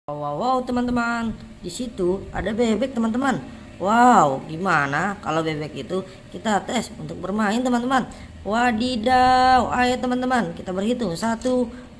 Wow, teman-teman, di situ ada bebek teman-teman. Wow, gimana kalau bebek itu kita tes untuk bermain teman-teman? Wadidaw, ayo teman-teman kita berhitung 1,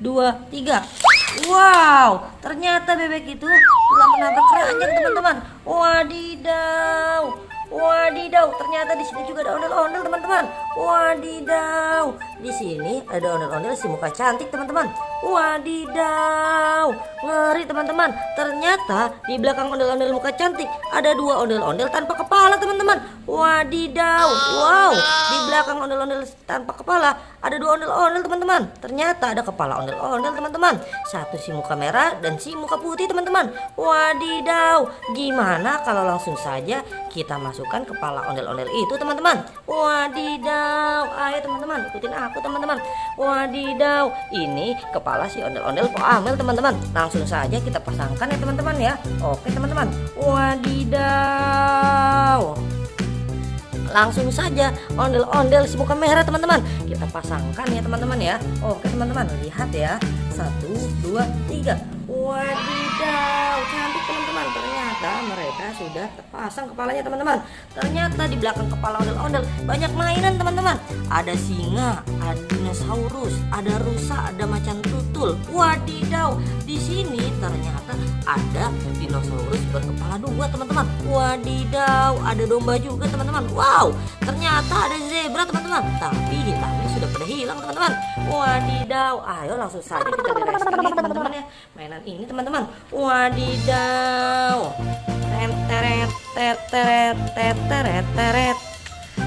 2, 3. Wow, ternyata bebek itu telah menabrak keranjang teman-teman. Wadidaw, wadidaw, ternyata di sini juga ada ondel-ondel teman-teman. Wadidaw, di sini ada ondel-ondel si muka cantik teman-teman. Wadidaw, ngeri teman-teman. Ternyata di belakang ondel-ondel muka cantik ada dua ondel-ondel tanpa kepala teman-teman. Wadidaw, wow, di belakang ondel-ondel tanpa kepala ada dua ondel-ondel teman-teman. Ternyata ada kepala ondel-ondel teman-teman. Satu si muka merah dan si muka putih teman-teman. Wadidaw, gimana kalau langsung saja kita masukkan kepala ondel-ondel itu teman-teman? Wadidaw, ayo teman-teman ikutin aku teman-teman. Wadidaw, ini kepala si ondel-ondel Po Amel teman-teman. Langsung saja kita pasangkan ya teman-teman ya. Oke teman-teman. Wadidaw, langsung saja ondel-ondel si muka merah teman-teman kita pasangkan ya teman-teman ya. Oke teman-teman, lihat ya. 1, 2, 3. Wadidaw, cantik teman-teman. Ternyata mereka sudah terpasang kepalanya teman-teman. Ternyata di belakang kepala ondel-ondel banyak mainan teman-teman. Ada singa, ada dinosaurus, ada rusa, ada macan tutul. Wadidaw, di sini ternyata ada dinosaurus berkepala dua teman-teman. Wadidaw, ada domba juga teman-teman. Wow, ternyata ada zebra teman-teman. Tapi hitamnya sudah pada hilang teman-teman. Wadidaw, ayo langsung saja kita bereskan ya teman-teman ya mainan ini teman-teman. Wadidaw, teret teteret teteret teret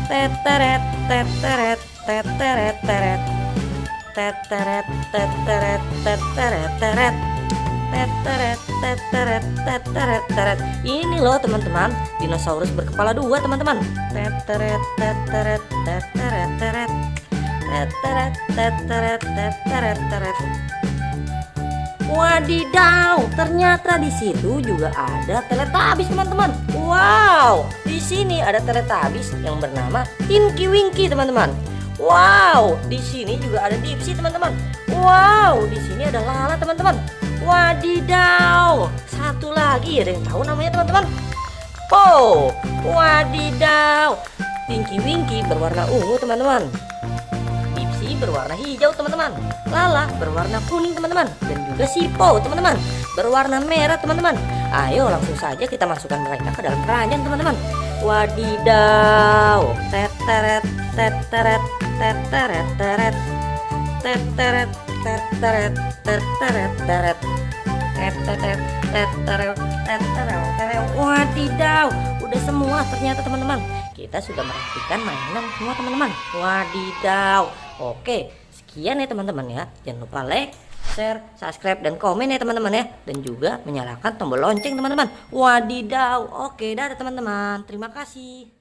teteret teteret teteret teret teteret teteret teteret teret teteret teteret teteret teret. Ini loh teman-teman, dinosaurus berkepala dua teman-teman. Teteret teteret teteret teret teteret teteret teteret teret. Wadidaw, ternyata di situ juga ada Teletubbies teman-teman. Wow, di sini ada Teletubbies yang bernama Tinky Winky teman-teman. Wow, di sini juga ada Dipsy teman-teman. Wow, di sini ada Lala teman-teman. Wadidaw, satu lagi ada yang tahu namanya teman-teman? Oh, wadidaw, Tinky Winky berwarna ungu teman-teman. Dipsy berwarna hijau teman-teman. Lala berwarna kuning teman-teman. Dan juga Sipo teman-teman berwarna merah teman-teman. Ayo langsung saja kita masukkan mereka ke dalam keranjang teman-teman. Wadidaw, teteret teteret teteret teret teteret teteret teteret teret teteret teteret teteret. Wadidaw, udah semua ternyata teman-teman. Kita sudah merapikan mainan semua teman-teman. Wadidaw. Oke, sekian ya teman-teman ya. Jangan lupa like, share, subscribe, dan komen ya teman-teman ya. Dan juga menyalakan tombol lonceng teman-teman. Wadidaw. Oke, dadah teman-teman. Terima kasih.